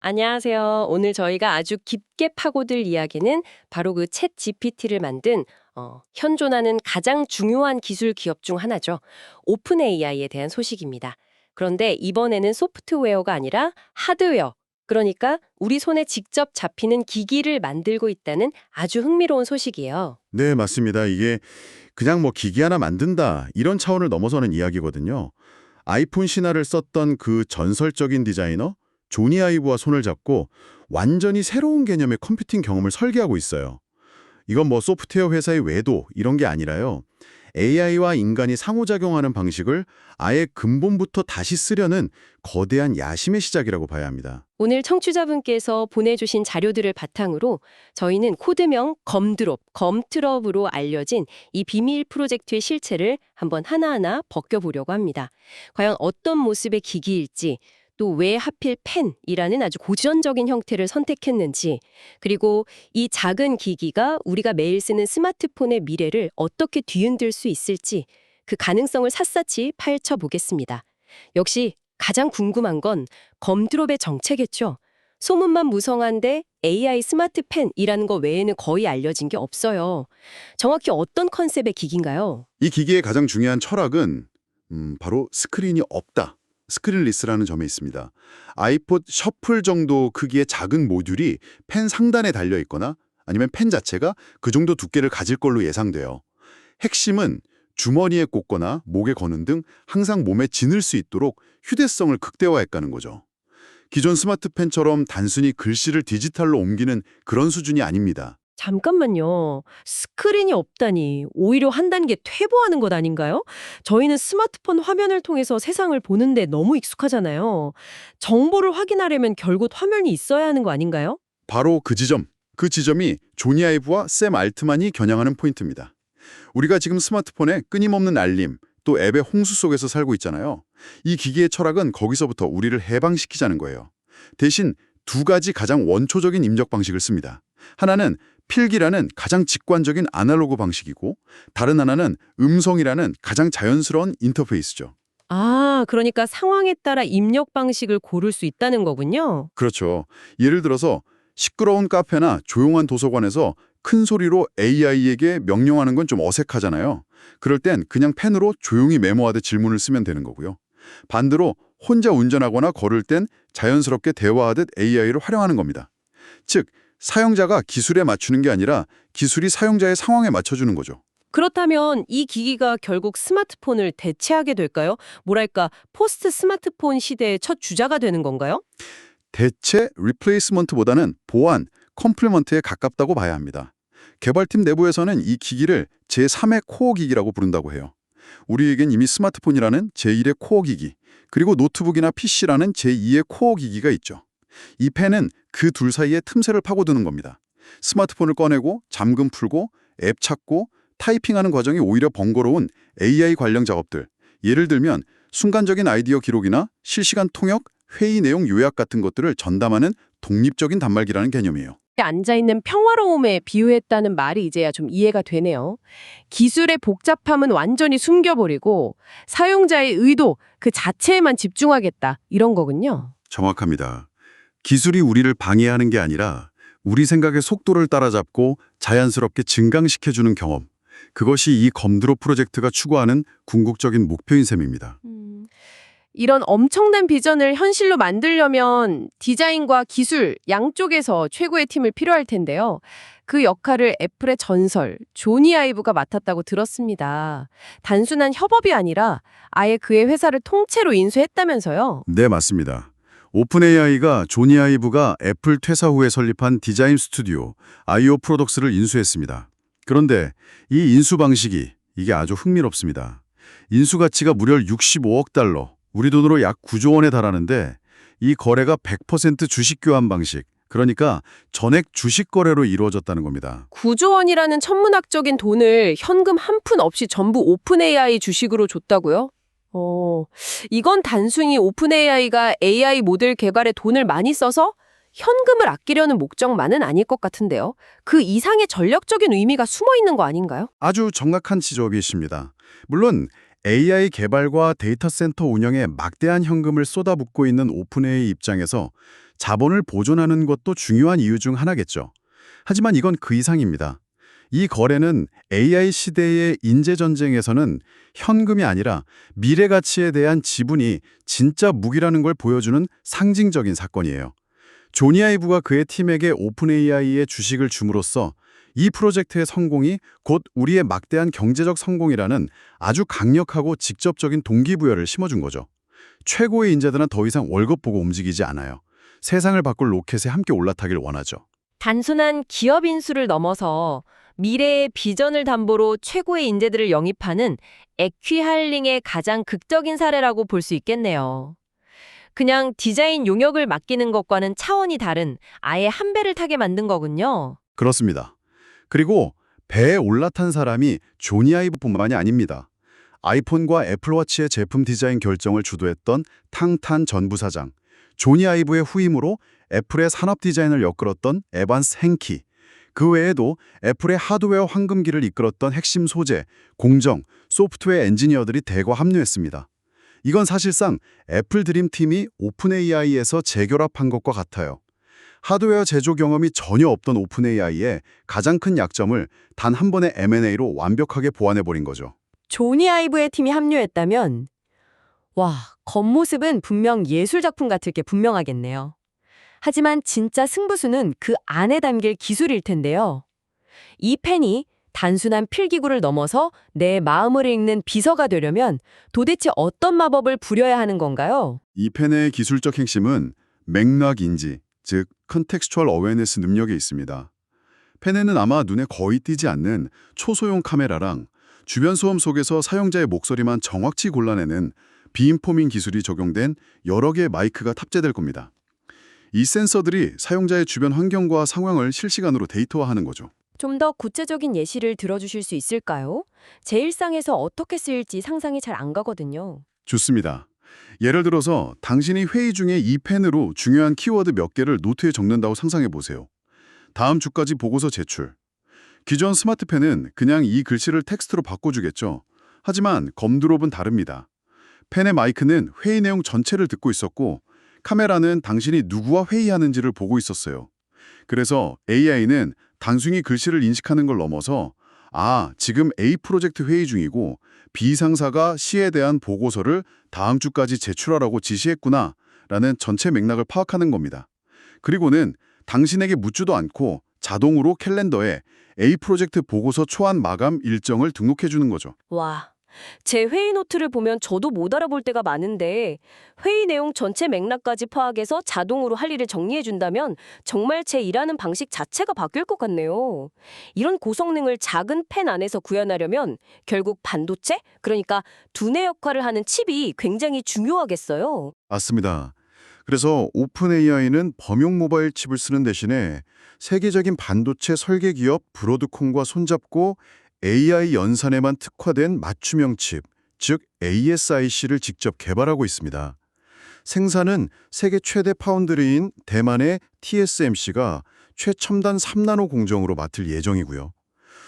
안녕하세요. 오늘 저희가 아주 깊게 파고들 이야기는 바로 그 챗 GPT를 만든 현존하는 가장 중요한 기술 기업 중 하나죠. 오픈 AI에 대한 소식입니다. 그런데 이번에는 소프트웨어가 아니라 하드웨어, 그러니까 우리 손에 직접 잡히는 기기를 만들고 있다는 아주 흥미로운 소식이에요. 네, 맞습니다. 이게 그냥 뭐 기기 하나 만든다 이런 차원을 넘어서는 이야기거든요. 아이폰 신화를 썼던 그 전설적인 디자이너 조니 아이브와 손을 잡고 완전히 새로운 개념의 컴퓨팅 경험을 설계하고 있어요. 이건 뭐 소프트웨어 회사의 외도 이런 게 아니라요. AI와 인간이 상호작용하는 방식을 아예 근본부터 다시 쓰려는 거대한 야심의 시작이라고 봐야 합니다. 오늘 청취자분께서 보내주신 자료들을 바탕으로 저희는 코드명 검트럽으로 알려진 이 비밀 프로젝트의 실체를 한번 하나하나 벗겨보려고 합니다. 과연 어떤 모습의 기기일지, 또 왜 하필 펜이라는 아주 고전적인 형태를 선택했는지, 그리고 이 작은 기기가 우리가 매일 쓰는 스마트폰의 미래를 어떻게 뒤흔들 수 있을지 그 가능성을 샅샅이 파헤쳐 보겠습니다. 역시 가장 궁금한 건 검드롭의 정체겠죠. 소문만 무성한데 AI 스마트 펜이라는 거 외에는 거의 알려진 게 없어요. 정확히 어떤 컨셉의 기기인가요? 이 기기의 가장 중요한 철학은 바로 스크린이 없다. 스크린리스라는 점에 있습니다. 아이폿 셔플 정도 크기의 작은 모듈이 펜 상단에 달려 있거나 아니면 펜 자체가 그 정도 두께를 가질 걸로 예상돼요. 핵심은 주머니에 꽂거나 목에 거는 등 항상 몸에 지닐 수 있도록 휴대성을 극대화했다는 거죠. 기존 스마트펜처럼 단순히 글씨를 디지털로 옮기는 그런 수준이 아닙니다. 잠깐만요. 스크린이 없다니 오히려 한 단계 퇴보하는 것 아닌가요? 저희는 스마트폰 화면을 통해서 세상을 보는데 너무 익숙하잖아요. 정보를 확인하려면 결국 화면이 있어야 하는 거 아닌가요? 바로 그 지점이 조니 아이브와 샘 알트만이 겨냥하는 포인트입니다. 우리가 지금 스마트폰에 끊임없는 알림, 또 앱의 홍수 속에서 살고 있잖아요. 이 기기의 철학은 거기서부터 우리를 해방시키자는 거예요. 대신 두 가지 가장 원초적인 입력 방식을 씁니다. 하나는 필기라는 가장 직관적인 아날로그 방식이고 다른 하나는 음성이라는 가장 자연스러운 인터페이스죠. 아, 그러니까 상황에 따라 입력 방식을 고를 수 있다는 거군요. 그렇죠. 예를 들어서 시끄러운 카페나 조용한 도서관에서 큰 소리로 AI에게 명령하는 건 좀 어색하잖아요. 그럴 땐 그냥 펜으로 조용히 메모하듯 질문을 쓰면 되는 거고요. 반대로 혼자 운전하거나 걸을 땐 자연스럽게 대화하듯 AI를 활용하는 겁니다. 즉, 사용자가 기술에 맞추는 게 아니라 기술이 사용자의 상황에 맞춰주는 거죠. 그렇다면 이 기기가 결국 스마트폰을 대체하게 될까요? 뭐랄까, 포스트 스마트폰 시대의 첫 주자가 되는 건가요? 대체 리플레이스먼트보다는 보완, 컴플리먼트에 가깝다고 봐야 합니다. 개발팀 내부에서는 이 기기를 제3의 코어 기기라고 부른다고 해요. 우리에겐 이미 스마트폰이라는 제1의 코어 기기, 그리고 노트북이나 PC라는 제2의 코어 기기가 있죠. 이 펜은 그 둘 사이의 틈새를 파고드는 겁니다. 스마트폰을 꺼내고 잠금 풀고 앱 찾고 타이핑하는 과정이 오히려 번거로운 AI 관련 작업들, 예를 들면 순간적인 아이디어 기록이나 실시간 통역, 회의 내용 요약 같은 것들을 전담하는 독립적인 단말기라는 개념이에요. 앉아있는 평화로움에 비유했다는 말이 이제야 좀 이해가 되네요. 기술의 복잡함은 완전히 숨겨버리고 사용자의 의도 그 자체에만 집중하겠다 이런 거군요. 정확합니다. 기술이 우리를 방해하는 게 아니라 우리 생각의 속도를 따라잡고 자연스럽게 증강시켜주는 경험. 그것이 이 검드롭 프로젝트가 추구하는 궁극적인 목표인 셈입니다. 이런 엄청난 비전을 현실로 만들려면 디자인과 기술 양쪽에서 최고의 팀을 필요할 텐데요. 그 역할을 애플의 전설 조니 아이브가 맡았다고 들었습니다. 단순한 협업이 아니라 아예 그의 회사를 통째로 인수했다면서요. 네, 맞습니다. 오픈 AI가 조니 아이브가 애플 퇴사 후에 설립한 디자인 스튜디오 아이오 프로덕스를 인수했습니다. 그런데 이 인수 방식이 이게 아주 흥미롭습니다. 인수 가치가 무려 65억 달러, 우리 돈으로 약 9조 원에 달하는데 이 거래가 100% 주식 교환 방식, 그러니까 전액 주식 거래로 이루어졌다는 겁니다. 9조 원이라는 천문학적인 돈을 현금 한 푼 없이 전부 오픈 AI 주식으로 줬다고요? 이건 단순히 오픈 AI가 AI 모델 개발에 돈을 많이 써서 현금을 아끼려는 목적만은 아닐 것 같은데요. 그 이상의 전략적인 의미가 숨어 있는 거 아닌가요? 아주 정확한 지적이십니다. 물론 AI 개발과 데이터 센터 운영에 막대한 현금을 쏟아붓고 있는 오픈 AI 입장에서 자본을 보존하는 것도 중요한 이유 중 하나겠죠. 하지만 이건 그 이상입니다. 이 거래는 AI 시대의 인재 전쟁에서는 현금이 아니라 미래 가치에 대한 지분이 진짜 무기라는 걸 보여주는 상징적인 사건이에요. 조니 아이브가 그의 팀에게 오픈 AI의 주식을 줌으로써 이 프로젝트의 성공이 곧 우리의 막대한 경제적 성공이라는 아주 강력하고 직접적인 동기부여를 심어준 거죠. 최고의 인재들은 더 이상 월급 보고 움직이지 않아요. 세상을 바꿀 로켓에 함께 올라타길 원하죠. 단순한 기업 인수를 넘어서 미래의 비전을 담보로 최고의 인재들을 영입하는 에퀴할링의 가장 극적인 사례라고 볼 수 있겠네요. 그냥 디자인 용역을 맡기는 것과는 차원이 다른 아예 한 배를 타게 만든 거군요. 그렇습니다. 그리고 배에 올라탄 사람이 조니 아이브뿐만이 아닙니다. 아이폰과 애플워치의 제품 디자인 결정을 주도했던 탕탄 전 부사장, 조니 아이브의 후임으로 애플의 산업 디자인을 이끌었던 에반스 행키, 그 외에도 애플의 하드웨어 황금기를 이끌었던 핵심 소재, 공정, 소프트웨어 엔지니어들이 대거 합류했습니다. 이건 사실상 애플 드림팀이 오픈 AI에서 재결합한 것과 같아요. 하드웨어 제조 경험이 전혀 없던 오픈 AI의 가장 큰 약점을 단 한 번의 M&A로 완벽하게 보완해버린 거죠. 조니 아이브의 팀이 합류했다면 와, 겉모습은 분명 예술작품 같을 게 분명하겠네요. 하지만 진짜 승부수는 그 안에 담길 기술일 텐데요. 이 펜이 단순한 필기구를 넘어서 내 마음을 읽는 비서가 되려면 도대체 어떤 마법을 부려야 하는 건가요? 이 펜의 기술적 핵심은 맥락 인지, 즉 컨텍스추얼 어웨어니스 능력에 있습니다. 펜에는 아마 눈에 거의 띄지 않는 초소형 카메라랑 주변 소음 속에서 사용자의 목소리만 정확히 골라내는 비인포밍 기술이 적용된 여러 개의 마이크가 탑재될 겁니다. 이 센서들이 사용자의 주변 환경과 상황을 실시간으로 데이터화하는 거죠. 좀 더 구체적인 예시를 들어주실 수 있을까요? 제 일상에서 어떻게 쓰일지 상상이 잘 안 가거든요. 좋습니다. 예를 들어서 당신이 회의 중에 이 펜으로 중요한 키워드 몇 개를 노트에 적는다고 상상해 보세요. 다음 주까지 보고서 제출. 기존 스마트펜은 그냥 이 글씨를 텍스트로 바꿔주겠죠. 하지만 검드롭은 다릅니다. 펜의 마이크는 회의 내용 전체를 듣고 있었고 카메라는 당신이 누구와 회의하는지를 보고 있었어요. 그래서 AI는 단순히 글씨를 인식하는 걸 넘어서 지금 A 프로젝트 회의 중이고 B 상사가 C에 대한 보고서를 다음 주까지 제출하라고 지시했구나 라는 전체 맥락을 파악하는 겁니다. 그리고는 당신에게 묻지도 않고 자동으로 캘린더에 A 프로젝트 보고서 초안 마감 일정을 등록해 주는 거죠. 와, 제 회의 노트를 보면 저도 못 알아볼 때가 많은데 회의 내용 전체 맥락까지 파악해서 자동으로 할 일을 정리해준다면 정말 제 일하는 방식 자체가 바뀔 것 같네요. 이런 고성능을 작은 펜 안에서 구현하려면 결국 반도체? 그러니까 두뇌 역할을 하는 칩이 굉장히 중요하겠어요. 맞습니다. 그래서 오픈 AI는 범용 모바일 칩을 쓰는 대신에 세계적인 반도체 설계 기업 브로드콤과 손잡고 AI 연산에만 특화된 맞춤형 칩, 즉 ASIC를 직접 개발하고 있습니다. 생산은 세계 최대 파운드리인 대만의 TSMC가 최첨단 3나노 공정으로 맡을 예정이고요.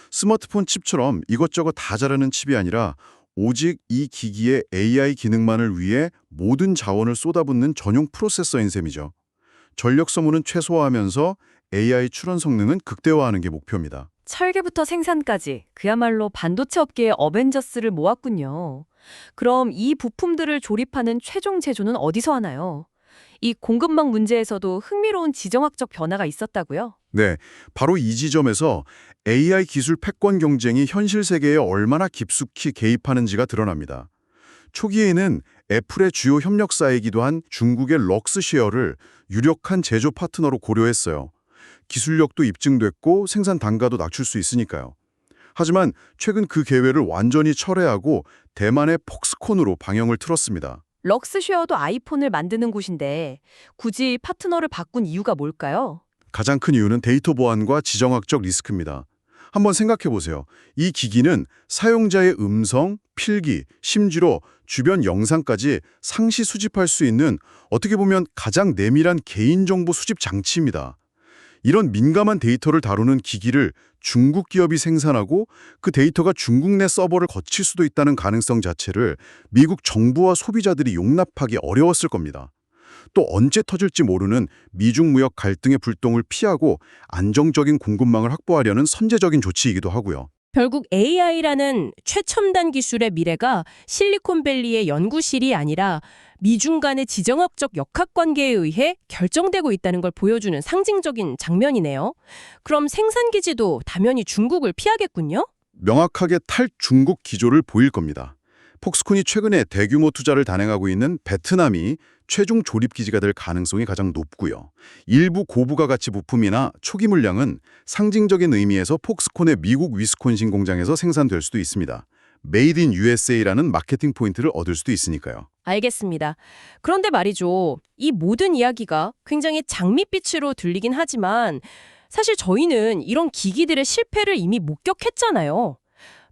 스마트폰 칩처럼 이것저것 다 자라는 칩이 아니라 오직 이 기기의 AI 기능만을 위해 모든 자원을 쏟아붓는 전용 프로세서인 셈이죠. 전력 소모는 최소화하면서 AI 출원 성능은 극대화하는 게 목표입니다. 설계부터 생산까지 그야말로 반도체 업계의 어벤져스를 모았군요. 그럼 이 부품들을 조립하는 최종 제조는 어디서 하나요? 이 공급망 문제에서도 흥미로운 지정학적 변화가 있었다고요? 네, 바로 이 지점에서 AI 기술 패권 경쟁이 현실 세계에 얼마나 깊숙이 개입하는지가 드러납니다. 초기에는 애플의 주요 협력사이기도 한 중국의 럭스쉐어를 유력한 제조 파트너로 고려했어요. 기술력도 입증됐고 생산 단가도 낮출 수 있으니까요. 하지만 최근 그 계획을 완전히 철회하고 대만의 폭스콘으로 방향을 틀었습니다. 럭스쉐어도 아이폰을 만드는 곳인데 굳이 파트너를 바꾼 이유가 뭘까요? 가장 큰 이유는 데이터 보안과 지정학적 리스크입니다. 한번 생각해 보세요. 이 기기는 사용자의 음성, 필기, 심지어 주변 영상까지 상시 수집할 수 있는 어떻게 보면 가장 내밀한 개인정보 수집 장치입니다. 이런 민감한 데이터를 다루는 기기를 중국 기업이 생산하고 그 데이터가 중국 내 서버를 거칠 수도 있다는 가능성 자체를 미국 정부와 소비자들이 용납하기 어려웠을 겁니다. 또 언제 터질지 모르는 미중 무역 갈등의 불똥을 피하고 안정적인 공급망을 확보하려는 선제적인 조치이기도 하고요. 결국 AI라는 최첨단 기술의 미래가 실리콘밸리의 연구실이 아니라 미중 간의 지정학적 역학관계에 의해 결정되고 있다는 걸 보여주는 상징적인 장면이네요. 그럼 생산기지도 당연히 중국을 피하겠군요? 명확하게 탈중국 기조를 보일 겁니다. 폭스콘이 최근에 대규모 투자를 단행하고 있는 베트남이 최종 조립 기지가 될 가능성이 가장 높고요. 일부 고부가 가치 부품이나 초기 물량은 상징적인 의미에서 폭스콘의 미국 위스콘신 공장에서 생산될 수도 있습니다. 메이드 인 USA라는 마케팅 포인트를 얻을 수도 있으니까요. 알겠습니다. 그런데 말이죠. 이 모든 이야기가 굉장히 장밋빛으로 들리긴 하지만 사실 저희는 이런 기기들의 실패를 이미 목격했잖아요.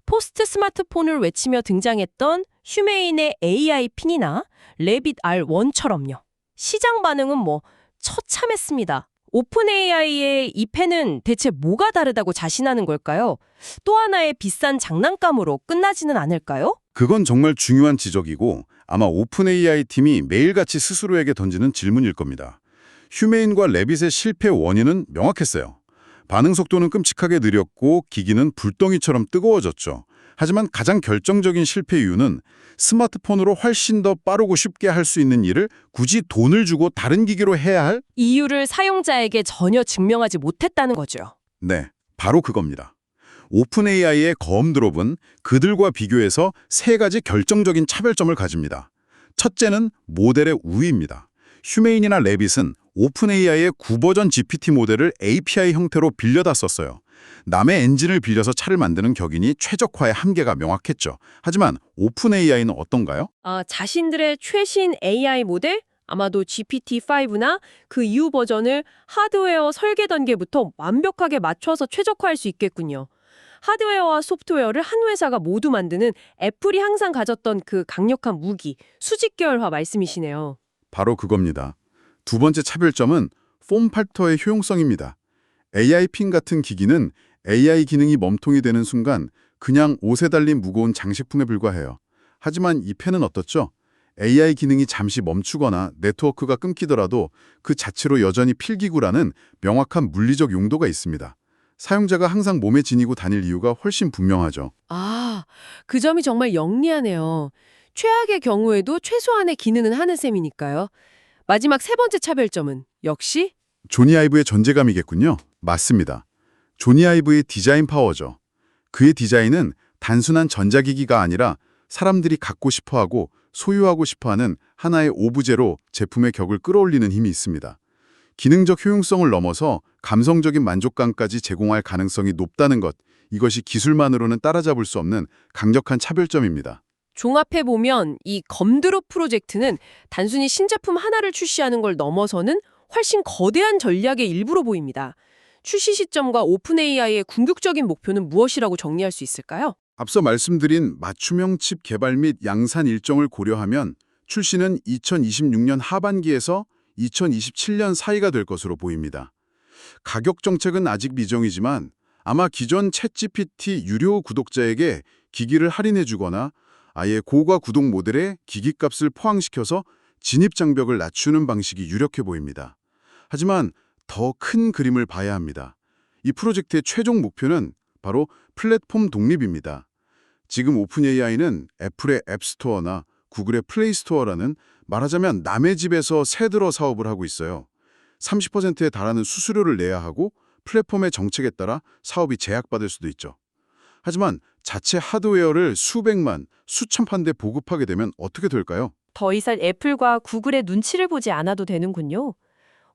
포스트 스마트폰을 외치며 등장했던 휴메인의 AI 핀이나 레빗 R1처럼요. 시장 반응은 처참했습니다. 오픈 AI의 이 펜은 대체 뭐가 다르다고 자신하는 걸까요? 또 하나의 비싼 장난감으로 끝나지는 않을까요? 그건 정말 중요한 지적이고 아마 오픈 AI 팀이 매일같이 스스로에게 던지는 질문일 겁니다. 휴메인과 레빗의 실패 원인은 명확했어요. 반응 속도는 끔찍하게 느렸고 기기는 불덩이처럼 뜨거워졌죠. 하지만 가장 결정적인 실패 이유는 스마트폰으로 훨씬 더 빠르고 쉽게 할 수 있는 일을 굳이 돈을 주고 다른 기기로 해야 할? 이유를 사용자에게 전혀 증명하지 못했다는 거죠. 네, 바로 그겁니다. 오픈 AI의 거음드롭은 그들과 비교해서 세 가지 결정적인 차별점을 가집니다. 첫째는 모델의 우위입니다. 휴메인이나 레빗은 오픈 AI의 9버전 GPT 모델을 API 형태로 빌려다 썼어요. 남의 엔진을 빌려서 차를 만드는 격이니 최적화의 한계가 명확했죠. 하지만 오픈 AI는 어떤가요? 자신들의 최신 AI 모델, 아마도 GPT-5나 그 이후 버전을 하드웨어 설계 단계부터 완벽하게 맞춰서 최적화할 수 있겠군요. 하드웨어와 소프트웨어를 한 회사가 모두 만드는 애플이 항상 가졌던 그 강력한 무기, 수직 계열화 말씀이시네요. 바로 그겁니다. 두 번째 차별점은 폼 팩터의 효용성입니다. AI 핀 같은 기기는 AI 기능이 몸통이 되는 순간 그냥 옷에 달린 무거운 장식품에 불과해요. 하지만 이 펜은 어떻죠? AI 기능이 잠시 멈추거나 네트워크가 끊기더라도 그 자체로 여전히 필기구라는 명확한 물리적 용도가 있습니다. 사용자가 항상 몸에 지니고 다닐 이유가 훨씬 분명하죠. 그 점이 정말 영리하네요. 최악의 경우에도 최소한의 기능은 하는 셈이니까요. 마지막 세 번째 차별점은 역시 조니 아이브의 존재감이겠군요. 맞습니다. 조니 아이브의 디자인 파워죠. 그의 디자인은 단순한 전자기기가 아니라 사람들이 갖고 싶어하고 소유하고 싶어하는 하나의 오브제로 제품의 격을 끌어올리는 힘이 있습니다. 기능적 효용성을 넘어서 감성적인 만족감까지 제공할 가능성이 높다는 것, 이것이 기술만으로는 따라잡을 수 없는 강력한 차별점입니다. 종합해보면 이 검드롭 프로젝트는 단순히 신제품 하나를 출시하는 걸 넘어서는 훨씬 거대한 전략의 일부로 보입니다. 출시 시점과 오픈 AI의 궁극적인 목표는 무엇이라고 정리할 수 있을까요? 앞서 말씀드린 맞춤형 칩 개발 및 양산 일정을 고려하면 출시는 2026년 하반기에서 2027년 사이가 될 것으로 보입니다. 가격 정책은 아직 미정이지만 아마 기존 챗GPT 유료 구독자에게 기기를 할인해 주거나 아예 고가 구독 모델에 기기값을 포함시켜서 진입 장벽을 낮추는 방식이 유력해 보입니다. 하지만 더 큰 그림을 봐야 합니다. 이 프로젝트의 최종 목표는 바로 플랫폼 독립입니다. 지금 오픈 AI는 애플의 앱스토어나 구글의 플레이스토어라는 말하자면 남의 집에서 새들어 사업을 하고 있어요. 30%에 달하는 수수료를 내야 하고 플랫폼의 정책에 따라 사업이 제약받을 수도 있죠. 하지만 자체 하드웨어를 수백만, 수천판 대 보급하게 되면 어떻게 될까요? 더 이상 애플과 구글의 눈치를 보지 않아도 되는군요.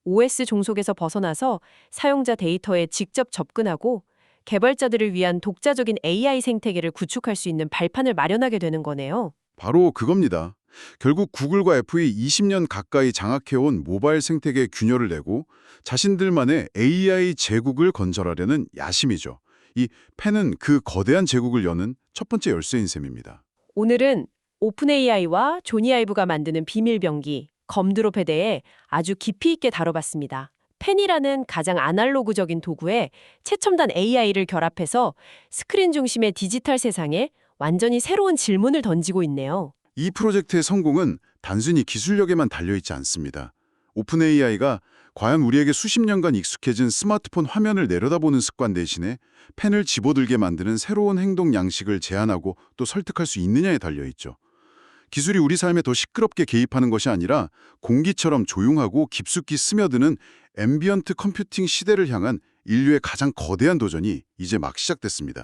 OS 종속에서 벗어나서 사용자 데이터에 직접 접근하고 개발자들을 위한 독자적인 AI 생태계를 구축할 수 있는 발판을 마련하게 되는 거네요. 바로 그겁니다. 결국 구글과 애플이 20년 가까이 장악해온 모바일 생태계 균열을 내고 자신들만의 AI 제국을 건설하려는 야심이죠. 이 펜은 그 거대한 제국을 여는 첫 번째 열쇠인 셈입니다. 오늘은 오픈 AI와 조니 아이브가 만드는 비밀 병기, 검드롭에 대해 아주 깊이 있게 다뤄봤습니다. 펜이라는 가장 아날로그적인 도구에 최첨단 AI를 결합해서 스크린 중심의 디지털 세상에 완전히 새로운 질문을 던지고 있네요. 이 프로젝트의 성공은 단순히 기술력에만 달려있지 않습니다. 오픈 AI가 과연 우리에게 수십 년간 익숙해진 스마트폰 화면을 내려다보는 습관 대신에 펜을 집어들게 만드는 새로운 행동 양식을 제안하고 또 설득할 수 있느냐에 달려있죠. 기술이 우리 삶에 더 시끄럽게 개입하는 것이 아니라 공기처럼 조용하고 깊숙이 스며드는 앰비언트 컴퓨팅 시대를 향한 인류의 가장 거대한 도전이 이제 막 시작됐습니다.